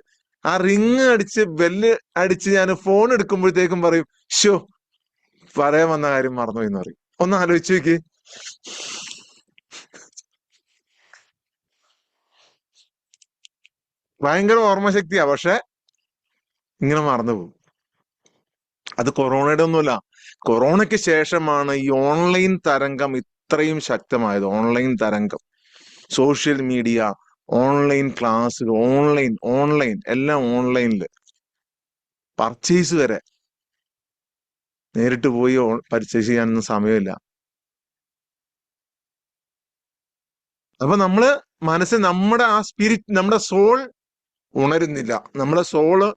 ആ റിങ് അടിച്ച് ബെല്ല് അടിച്ച് ഞാൻ ഫോൺ എടുക്കുമ്പോഴത്തേക്കും പറയും, ഷോ പറയാൻ വന്ന കാര്യം മറന്നുപോയി എന്ന് പറയും. ഒന്ന് ആലോചിച്ച് നോക്കി. ഭയങ്കര ഓർമ്മശക്തിയാ, പക്ഷെ ഇങ്ങനെ മറന്നുപോകും. അത് കൊറോണയുടെ ഒന്നുമല്ല, കൊറോണയ്ക്ക് ശേഷമാണ് ഈ ഓൺലൈൻ തരംഗം ഇത്രയും ശക്തമായത്. ഓൺലൈൻ തരംഗം, social media, online class, online എല്ലാം ഓൺലൈനില്. പർച്ചേസ് വരെ നേരിട്ട് പോയി പർച്ചേസ് ചെയ്യാനൊന്നും സമയമില്ല. അപ്പൊ നമ്മുടെ മനസ്സ്, നമ്മുടെ ആ സ്പിരിറ്റ്, നമ്മുടെ സോൾ ഉണരുന്നില്ല. നമ്മുടെ സോള്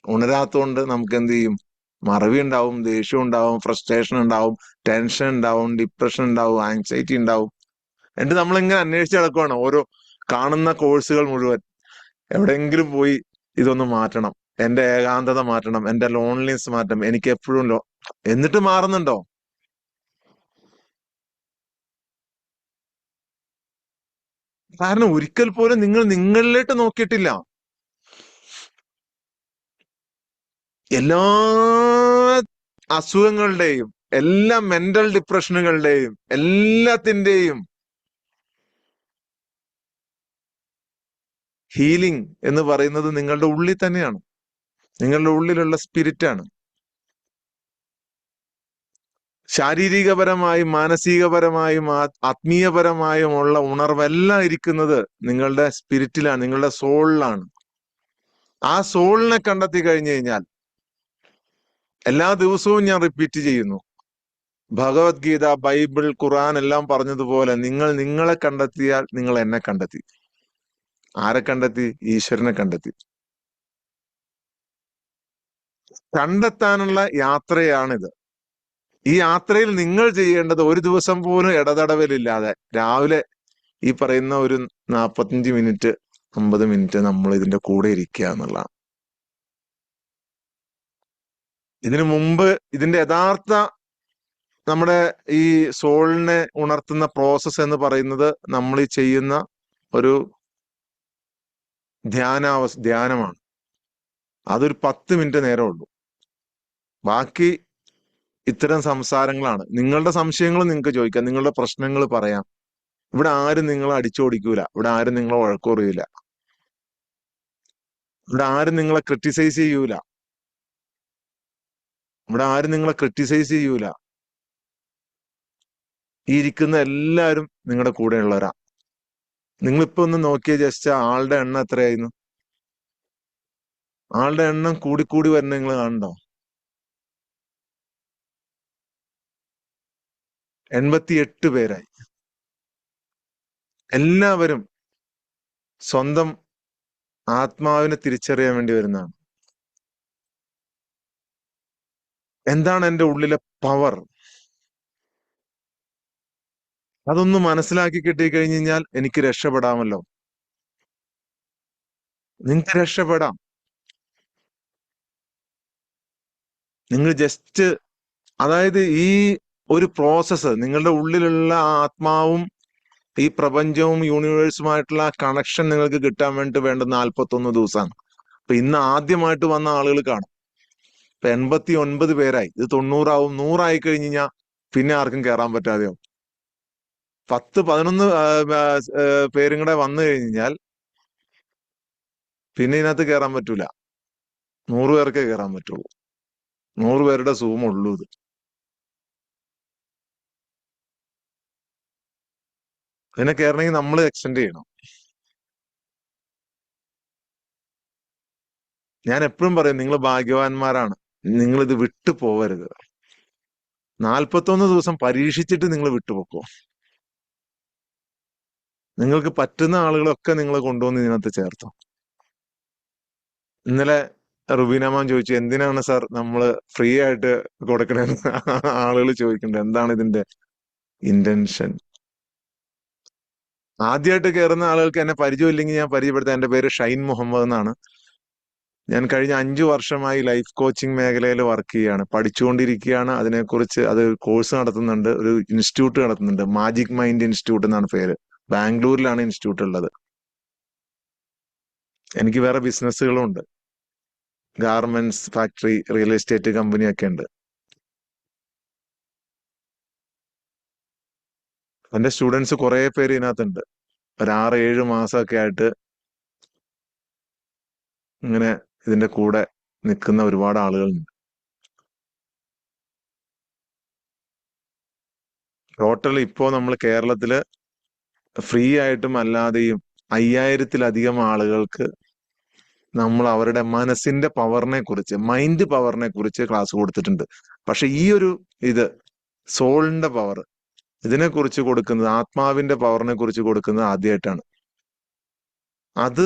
ഉണരാത്തോണ്ട് നമുക്ക് എന്ത് ചെയ്യും? മറവി ഉണ്ടാവും, ദേഷ്യം ഉണ്ടാവും, ഫ്രസ്ട്രേഷൻ ഉണ്ടാവും, ടെൻഷൻ ഉണ്ടാവും, ഡിപ്രഷൻ ഉണ്ടാവും, ആങ്സൈറ്റി ഉണ്ടാവും. എന്നിട്ട് നമ്മളിങ്ങനെ അന്വേഷിച്ച് നടക്കുവാണ് ഓരോ കാണുന്ന കോഴ്സുകൾ മുഴുവൻ. എവിടെയെങ്കിലും പോയി ഇതൊന്ന് മാറ്റണം, എന്റെ ഏകാന്തത മാറ്റണം, എന്റെ ലോൺലിനെസ് മാറ്റണം, എനിക്ക് എപ്പോഴും എന്നിട്ട് മാറുന്നുണ്ടോ? കാരണം ഒരിക്കൽ പോലും നിങ്ങൾ നിങ്ങളിലേക്ക് നോക്കിയിട്ടില്ല. എല്ലാ അസുഖങ്ങളുടെയും എല്ലാ മെന്റൽ ഡിപ്രഷനുകളുടെയും എല്ലാത്തിന്റെയും ഹീലിംഗ് എന്ന് പറയുന്നത് നിങ്ങളുടെ ഉള്ളിൽ തന്നെയാണ്. നിങ്ങളുടെ ഉള്ളിലുള്ള സ്പിരിറ്റാണ്. ശാരീരികപരമായും മാനസികപരമായും ആത്മീയപരമായും ഉള്ള ഉണർവെല്ലാം ഇരിക്കുന്നത് നിങ്ങളുടെ സ്പിരിറ്റിലാണ്, നിങ്ങളുടെ സോളിലാണ്. ആ സോളിനെ കണ്ടെത്തി കഴിഞ്ഞു കഴിഞ്ഞാൽ, എല്ലാ ദിവസവും ഞാൻ റിപ്പീറ്റ് ചെയ്യുന്നു, ഭഗവത്ഗീത, ബൈബിൾ, ഖുർആൻ എല്ലാം പറഞ്ഞതുപോലെ നിങ്ങൾ നിങ്ങളെ കണ്ടെത്തിയാൽ നിങ്ങൾ എന്നെ കണ്ടെത്തി. ആരെ കണ്ടെത്തി? ഈശ്വരനെ കണ്ടെത്തി. കണ്ടെത്താനുള്ള യാത്രയാണിത്. ഈ യാത്രയിൽ നിങ്ങൾ ചെയ്യേണ്ടത് ഒരു ദിവസം പോലും ഇടതടവിലില്ലാതെ രാവിലെ ഈ പറയുന്ന ഒരു 45 മിനിറ്റ് 50 മിനിറ്റ് നമ്മൾ ഇതിന്റെ കൂടെ ഇരിക്കുക എന്നുള്ളതാണ്. ഇതിനു മുമ്പ് ഇതിന്റെ യഥാർത്ഥ നമ്മുടെ ഈ സോളിനെ ഉണർത്തുന്ന പ്രോസസ്സ് എന്ന് പറയുന്നത് നമ്മൾ ഈ ചെയ്യുന്ന ഒരു ധ്യാനമാണ്. അതൊരു 10 മിനിറ്റ് നേരം ഉള്ളൂ. ബാക്കി ഇത്തരം സംസാരങ്ങളാണ്. നിങ്ങളുടെ സംശയങ്ങൾ നിങ്ങൾക്ക് ചോദിക്കാം, നിങ്ങളുടെ പ്രശ്നങ്ങൾ പറയാം. ഇവിടെ ആരും നിങ്ങളെ അടിച്ചോടിക്കൂല, ഇവിടെ ആരും നിങ്ങളെ വഴക്കുറയൂല, ഇവിടെ ആരും നിങ്ങളെ ക്രിട്ടിസൈസ് ചെയ്യൂല, ഇവിടെ ആരും നിങ്ങളെ ക്രിട്ടിസൈസ് ചെയ്യൂല. ഈ ഇരിക്കുന്ന എല്ലാവരും നിങ്ങളുടെ കൂടെയുള്ളവരാ. നിങ്ങളിപ്പോ ഒന്ന് നോക്കിയ ജസ്റ്റ് ആളുടെ എണ്ണം എത്രയായിരുന്നു? ആളുടെ എണ്ണം കൂടിക്കൂടി വരുന്ന നിങ്ങൾ കാണണ്ടോ? 88 പേരായി. എല്ലാവരും സ്വന്തം ആത്മാവിനെ തിരിച്ചറിയാൻ വേണ്ടി വരുന്നതാണ്. എന്താണ് എൻ്റെ ഉള്ളിലെ പവർ? അതൊന്ന് മനസ്സിലാക്കി കിട്ടിക്കഴിഞ്ഞു കഴിഞ്ഞാൽ എനിക്ക് രക്ഷപ്പെടാമല്ലോ. നിങ്ങൾക്ക് രക്ഷപ്പെടാം. നിങ്ങൾ ജസ്റ്റ്, അതായത് ഈ ഒരു പ്രോസസ്സ്, നിങ്ങളുടെ ഉള്ളിലുള്ള ആ ആത്മാവും ഈ പ്രപഞ്ചവും യൂണിവേഴ്സുമായിട്ടുള്ള ആ കണക്ഷൻ നിങ്ങൾക്ക് കിട്ടാൻ വേണ്ടി വേണ്ട 41 ദിവസമാണ്. അപ്പൊ ഇന്ന് ആദ്യമായിട്ട് വന്ന ആളുകൾ കാണും. ഇപ്പൊ 89 പേരായി. ഇത് 90 ആവും. 100 ആയി കഴിഞ്ഞ് കഴിഞ്ഞാൽ പിന്നെ ആർക്കും കയറാൻ പറ്റാതെയാവും. 10-11 പേരും കൂടെ വന്നു കഴിഞ്ഞാൽ പിന്നെ ഇതിനകത്ത് കയറാൻ പറ്റൂല. 100 പേർക്കേ കയറാൻ പറ്റുള്ളൂ. 100 പേരുടെ സൂം ഉള്ളൂ ഇത്. പിന്നെ കയറണമെങ്കിൽ നമ്മൾ എക്സ്റ്റെൻഡ് ചെയ്യണം. ഞാൻ എപ്പോഴും പറയും, നിങ്ങൾ ഭാഗ്യവാന്മാരാണ്. നിങ്ങൾ ഇത് വിട്ടു പോവരുത്. 41 ദിവസം പരീക്ഷിച്ചിട്ട് നിങ്ങൾ വിട്ടുപോക്കോ. നിങ്ങൾക്ക് പറ്റുന്ന ആളുകളൊക്കെ നിങ്ങൾ കൊണ്ടുവന്ന് ഇതിനകത്ത് ചേർത്തോ. ഇന്നലെ റുബീന മാം ചോദിച്ചു, എന്തിനാണ് സാർ നമ്മൾ ഫ്രീ ആയിട്ട് കൊടുക്കണമെന്ന് ആളുകൾ ചോദിക്കുന്നുണ്ട്. എന്താണ് ഇതിന്റെ ഇന്റൻഷൻ? ആദ്യമായിട്ട് കയറുന്ന ആളുകൾക്ക് എന്നെ പരിചയമില്ലെങ്കിൽ ഞാൻ പരിചയപ്പെടുത്താം. എന്റെ പേര് ഷൈൻ മുഹമ്മദ് എന്നാണ്. ഞാൻ കഴിഞ്ഞ 5 വർഷമായി ലൈഫ് കോച്ചിങ് മേഖലയിൽ വർക്ക് ചെയ്യുകയാണ്, പഠിച്ചുകൊണ്ടിരിക്കുകയാണ്. അതിനെക്കുറിച്ച് അത് കോഴ്സ് നടത്തുന്നുണ്ട്, ഒരു ഇൻസ്റ്റിറ്റ്യൂട്ട് നടത്തുന്നുണ്ട്. മാജിക് മൈൻഡ് ഇൻസ്റ്റിറ്റ്യൂട്ട് എന്നാണ് പേര്. ബാംഗ്ലൂരിലാണ് ഇൻസ്റ്റിറ്റ്യൂട്ട് ഉള്ളത്. എനിക്ക് വേറെ ബിസിനസ്സുകളും ഉണ്ട്. Garments factory, real estate company ഒക്കെ ഉണ്ട്. എന്റെ സ്റ്റുഡൻസ് കുറെ പേര് ഇതിനകത്തുണ്ട്. ഒരു 6-7 മാസമൊക്കെ ആയിട്ട് ഇങ്ങനെ ഇതിന്റെ കൂടെ നിൽക്കുന്ന ഒരുപാട് ആളുകളുണ്ട്. ടോട്ടൽ ഇപ്പോ നമ്മൾ കേരളത്തില് ഫ്രീ ആയിട്ടും അല്ലാതെയും 5000-ലധികം ആളുകൾക്ക് നമ്മൾ അവരുടെ മനസ്സിന്റെ പവറിനെ കുറിച്ച്, മൈൻഡ് പവറിനെ കുറിച്ച് ക്ലാസ് കൊടുത്തിട്ടുണ്ട്. പക്ഷെ ഈ ഒരു സോളിന്റെ പവർ, ഇതിനെക്കുറിച്ച് കൊടുക്കുന്നത്, ആത്മാവിന്റെ പവറിനെ കുറിച്ച് കൊടുക്കുന്നത് ആദ്യമായിട്ടാണ്. അത്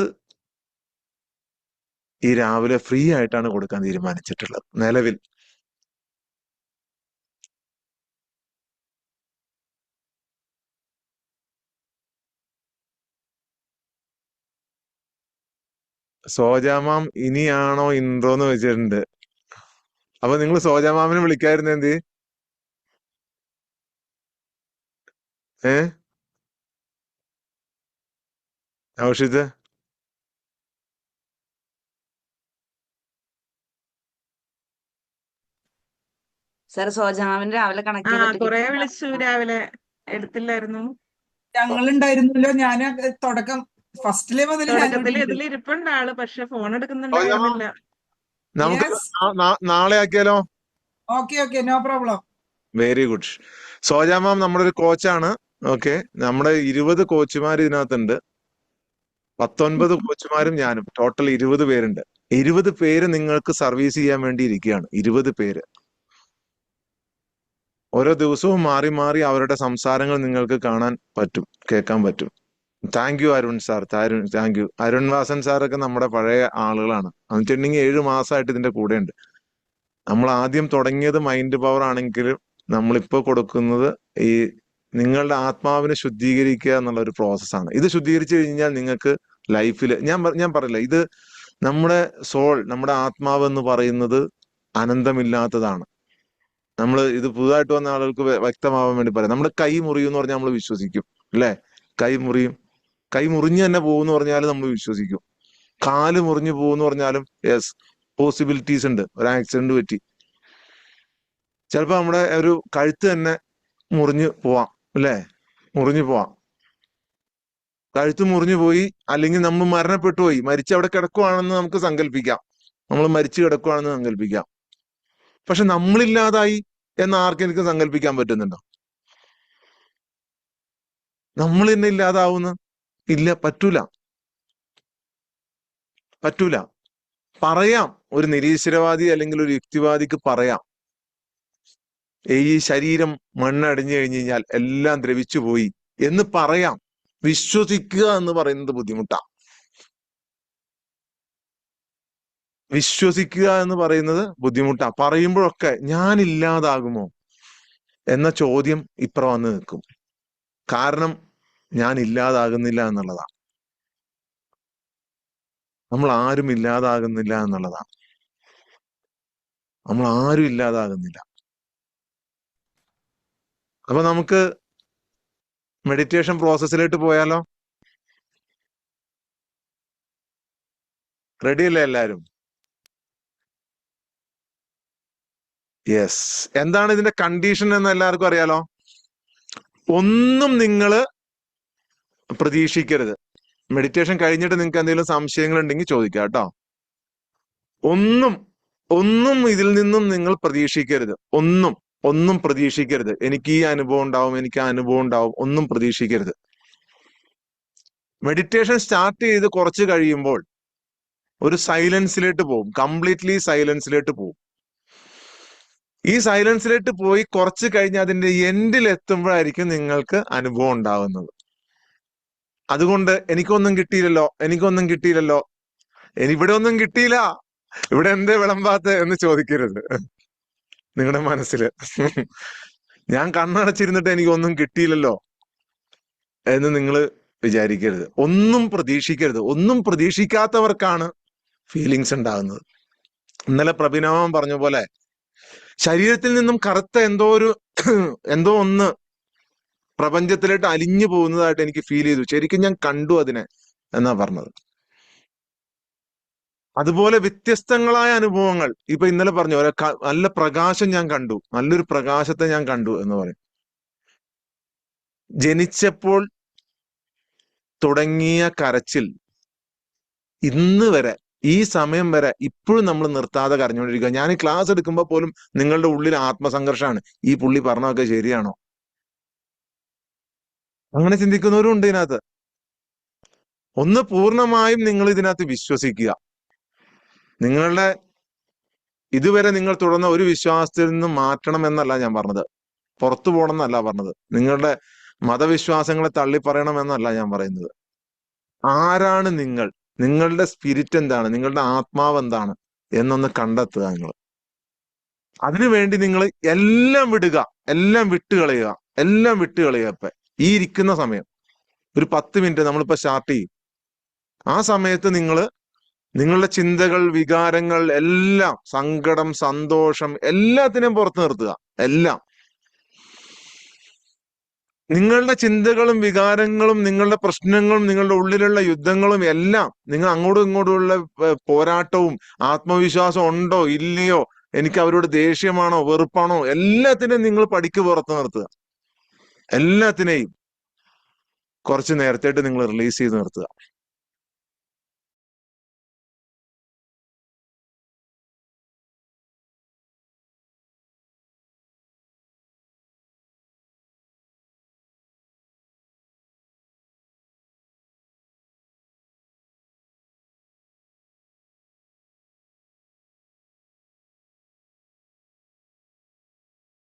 ഈ രാവിലെ ഫ്രീ ആയിട്ടാണ് കൊടുക്കാൻ തീരുമാനിച്ചിട്ടുള്ളത് നിലവിൽ. സോജാമാം ഇനിയാണോ ഇൻട്രോ എന്ന് വെച്ചിട്ടുണ്ട്. അപ്പൊ നിങ്ങൾ സോജാമാമിനെ വിളിക്കായിരുന്നു എന്ത്? ഏ ഔഷിത് സാർ സോജാമാവിന് രാവിലെ കണക്ട് ചെയ്തിട്ട് കൊറേ കിട്ടില്ല. വിളിച്ചു രാവിലെ, എടുത്തില്ലായിരുന്നു. ഞങ്ങളുണ്ടായിരുന്നല്ലോ. ഞാൻ തുടക്കം ഫസ്റ്റിലെ മുതൽ ഞാൻ തുടക്കത്തിൽ ഇതിൽ ഇരിപ്പുണ്ട് ആള്, പക്ഷെ ഫോൺ എടുക്കുന്നുണ്ടായിരുന്നില്ല. നമുക്ക് നാളെ ആക്കിയാലോ? Okay no problem. Very good. സോജാമാം നമ്മുടെ ഒരു കോച്ചാണ്. ഓക്കെ, നമ്മുടെ 20 കോച്ചുമാർ ഇതിനകത്തുണ്ട്. 19 കോച്ചുമാരും ഞാനും, ടോട്ടൽ 20 പേരുണ്ട്. 20 പേര് നിങ്ങൾക്ക് സർവീസ് ചെയ്യാൻ വേണ്ടി ഇരിക്കുകയാണ്. 20 പേര് ഓരോ ദിവസവും മാറി മാറി അവരുടെ സംസാരങ്ങൾ നിങ്ങൾക്ക് കാണാൻ പറ്റും, കേൾക്കാൻ പറ്റും. Thank you Arun sir, thank you. Arun Vasan സാറൊക്കെ നമ്മുടെ പഴയ ആളുകളാണ്. എന്ന് വെച്ചിട്ടുണ്ടെങ്കിൽ 7 മാസമായിട്ട് ഇതിന്റെ കൂടെ ഉണ്ട്. നമ്മൾ ആദ്യം തുടങ്ങിയത് മൈൻഡ് പവർ ആണെങ്കിലും നമ്മളിപ്പോ കൊടുക്കുന്നത് ഈ നിങ്ങളുടെ ആത്മാവിനെ ശുദ്ധീകരിക്കുക എന്നുള്ള ഒരു പ്രോസസ്സാണ്. ഇത് ശുദ്ധീകരിച്ചു കഴിഞ്ഞാൽ നിങ്ങൾക്ക് ലൈഫിൽ ഞാൻ പറയില്ല, ഇത് നമ്മുടെ സോൾ, നമ്മുടെ ആത്മാവ് എന്ന് പറയുന്നത് അനന്തമില്ലാത്തതാണ്. നമ്മൾ ഇത് പുതുതായിട്ട് വന്ന ആളുകൾക്ക് വ്യക്തമാവാൻ വേണ്ടി പറയാം. നമ്മുടെ കൈ മുറിയും എന്ന് പറഞ്ഞാൽ നമ്മൾ വിശ്വസിക്കും, അല്ലെ? കൈ മുറിയും, കൈ മുറിഞ്ഞു തന്നെ പോകുമെന്ന് പറഞ്ഞാലും നമ്മൾ വിശ്വസിക്കും. കാല് മുറിഞ്ഞു പോകുമെന്ന് പറഞ്ഞാലും യെസ്, പോസിബിലിറ്റീസ് ഉണ്ട്. ഒരു ആക്സിഡന്റ് പറ്റി ചിലപ്പോ നമ്മുടെ ഒരു കഴുത്ത് തന്നെ മുറിഞ്ഞു പോവാം, അല്ലെ? മുറിഞ്ഞു പോവാം, കഴുത്ത് മുറിഞ്ഞു പോയി, അല്ലെങ്കിൽ നമ്മൾ മരണപ്പെട്ടു പോയി, മരിച്ച് അവിടെ കിടക്കുവാണെന്ന് നമുക്ക് സങ്കല്പിക്കാം. നമ്മൾ മരിച്ചു കിടക്കുവാണെന്ന് സങ്കല്പിക്കാം. പക്ഷെ നമ്മളില്ലാതായി എന്ന് ആർക്കെനിക്ക് സങ്കല്പിക്കാൻ പറ്റുന്നുണ്ടോ? നമ്മൾ തന്നെ ഇല്ലാതാവുന്നു? ഇല്ല, പറ്റൂല. പറയാം, ഒരു നിരീശ്വരവാദി അല്ലെങ്കിൽ ഒരു യുക്തിവാദിക്ക് പറയാം, ഈ ശരീരം മണ്ണടിഞ്ഞു കഴിഞ്ഞു കഴിഞ്ഞാൽ എല്ലാം ദ്രവിച്ചു പോയി എന്ന് പറയാം. വിശ്വസിക്കുക എന്ന് പറയുന്നത് ബുദ്ധിമുട്ടാണ്. വിശ്വസിക്കുക എന്ന് പറയുന്നത് ബുദ്ധിമുട്ടാ. പറയുമ്പോഴൊക്കെ ഞാൻ ഇല്ലാതാകുമോ എന്ന ചോദ്യം ഇപ്പുറം വന്ന് നിൽക്കും. കാരണം ഞാൻ ഇല്ലാതാകുന്നില്ല എന്നുള്ളതാണ്. നമ്മൾ ആരും ഇല്ലാതാകുന്നില്ല എന്നുള്ളതാണ്. നമ്മൾ ആരും ഇല്ലാതാകുന്നില്ല. അപ്പൊ നമുക്ക് മെഡിറ്റേഷൻ പ്രോസസ്സിലേക്ക് പോയാലോ? റെഡിയല്ലേ എല്ലാരും? യെസ്. എന്താണ് ഇതിന്റെ കണ്ടീഷൻ എന്ന് എല്ലാവർക്കും അറിയാലോ? ഒന്നും നിങ്ങൾ പ്രതീക്ഷിക്കരുത്. മെഡിറ്റേഷൻ കഴിഞ്ഞിട്ട് നിങ്ങൾക്ക് എന്തെങ്കിലും സംശയങ്ങൾ ഉണ്ടെങ്കിൽ ചോദിക്കാം കേട്ടോ. ഒന്നും ഇതിൽ നിന്നും നിങ്ങൾ പ്രതീക്ഷിക്കരുത്. ഒന്നും പ്രതീക്ഷിക്കരുത്. എനിക്ക് ഈ അനുഭവം ഉണ്ടാവും, എനിക്ക് ആ അനുഭവം ഉണ്ടാവും, ഒന്നും പ്രതീക്ഷിക്കരുത്. മെഡിറ്റേഷൻ സ്റ്റാർട്ട് ചെയ്ത് കുറച്ച് കഴിയുമ്പോൾ ഒരു സൈലൻസിലേക്ക് പോകും, കംപ്ലീറ്റ്ലി സൈലൻസിലേക്ക് പോകും. ഈ സൈലൻസിലേക്ക് പോയി കുറച്ച് കഴിഞ്ഞ് അതിന്റെ എൻഡിൽ എത്തുമ്പോഴായിരിക്കും നിങ്ങൾക്ക് അനുഭവം ഉണ്ടാവുന്നത്. അതുകൊണ്ട് എനിക്കൊന്നും കിട്ടിയില്ലല്ലോ, ഇവിടെ ഒന്നും കിട്ടിയില്ല, ഇവിടെ എന്തേ വിളമ്പാത്ത എന്ന് ചോദിക്കരുത് നിങ്ങളുടെ മനസ്സില്. ഞാൻ കണ്ണടച്ചിരുന്നിട്ട് എനിക്കൊന്നും കിട്ടിയില്ലല്ലോ എന്ന് നിങ്ങൾ വിചാരിക്കരുത്. ഒന്നും പ്രതീക്ഷിക്കരുത്. ഒന്നും പ്രതീക്ഷിക്കാത്തവർക്കാണ് ഫീലിങ്സ് ഉണ്ടാകുന്നത്. ഇന്നലെ പ്രഭിനവൻ പറഞ്ഞ പോലെ ശരീരത്തിൽ നിന്നും കറുത്ത എന്തോ ഒന്ന് പ്രപഞ്ചത്തിലേക്ക് അലിഞ്ഞു പോകുന്നതായിട്ട് എനിക്ക് ഫീൽ ചെയ്തു. ശരിക്കും ഞാൻ കണ്ടു അതിനെ എന്നാ പറഞ്ഞത്. അതുപോലെ വ്യത്യസ്തങ്ങളായ അനുഭവങ്ങൾ. ഇപ്പൊ ഇന്നലെ പറഞ്ഞു, നല്ല പ്രകാശം ഞാൻ കണ്ടു, നല്ലൊരു പ്രകാശത്തെ ഞാൻ കണ്ടു എന്ന് പറയും. ജനിച്ചപ്പോൾ തുടങ്ങിയ കരച്ചിൽ ഇന്ന് വരെ, ഈ സമയം വരെ ഇപ്പോഴും നമ്മൾ നിർത്താതെ കരഞ്ഞുകൊണ്ടിരിക്കുക. ഞാൻ ഈ ക്ലാസ് എടുക്കുമ്പോൾ പോലും നിങ്ങളുടെ ഉള്ളിൽ ആത്മസംഘർഷമാണ്. ഈ പുള്ളി പറഞ്ഞതൊക്കെ ശരിയാണോ? അങ്ങനെ ചിന്തിക്കുന്നവരും ഉണ്ട് ഇതിനകത്ത്. ഒന്ന് പൂർണ്ണമായും നിങ്ങൾ ഇതിനകത്ത് വിശ്വസിക്കുക. നിങ്ങളുടെ ഇതുവരെ നിങ്ങൾ തുടർന്ന ഒരു വിശ്വാസത്തിൽ നിന്നും മാറ്റണം എന്നല്ല ഞാൻ പറഞ്ഞത്, പുറത്തു പോകണം എന്നല്ല പറഞ്ഞത്, നിങ്ങളുടെ മതവിശ്വാസങ്ങളെ തള്ളിപ്പറയണം എന്നല്ല ഞാൻ പറയുന്നത്. ആരാണ് നിങ്ങൾ? നിങ്ങളുടെ സ്പിരിറ്റ് എന്താണ്? നിങ്ങളുടെ ആത്മാവ് എന്താണ് എന്നൊന്ന് കണ്ടെത്തുക. നിങ്ങൾ അതിനുവേണ്ടി നിങ്ങൾ എല്ലാം വിടുക, എല്ലാം വിട്ടുകളയുക. ഇപ്പൊ ഈ ഇരിക്കുന്ന സമയം ഒരു 10 മിനിറ്റ് നമ്മളിപ്പോ സ്റ്റാർട്ട് ചെയ്യും. ആ സമയത്ത് നിങ്ങൾ നിങ്ങളുടെ ചിന്തകൾ, വികാരങ്ങൾ എല്ലാം, സങ്കടം, സന്തോഷം, എല്ലാത്തിനെയും പുറത്തു നിർത്തുക. എല്ലാം നിങ്ങളുടെ ചിന്തകളും വികാരങ്ങളും നിങ്ങളുടെ പ്രശ്നങ്ങളും നിങ്ങളുടെ ഉള്ളിലുള്ള യുദ്ധങ്ങളും എല്ലാം, നിങ്ങൾ അങ്ങോട്ടും ഇങ്ങോട്ടുമുള്ള പോരാട്ടവും ആത്മവിശ്വാസം ഉണ്ടോ ഇല്ലയോ, എനിക്ക് അവരോട് ദേഷ്യമാണോ വെറുപ്പാണോ, എല്ലാത്തിനെയും നിങ്ങൾ പടിക്ക് പുറത്ത് നിർത്തുക. എല്ലാത്തിനെയും കുറച്ച് നേരത്തേട്ട് നിങ്ങൾ റിലീസ് ചെയ്ത് നിർത്തുക.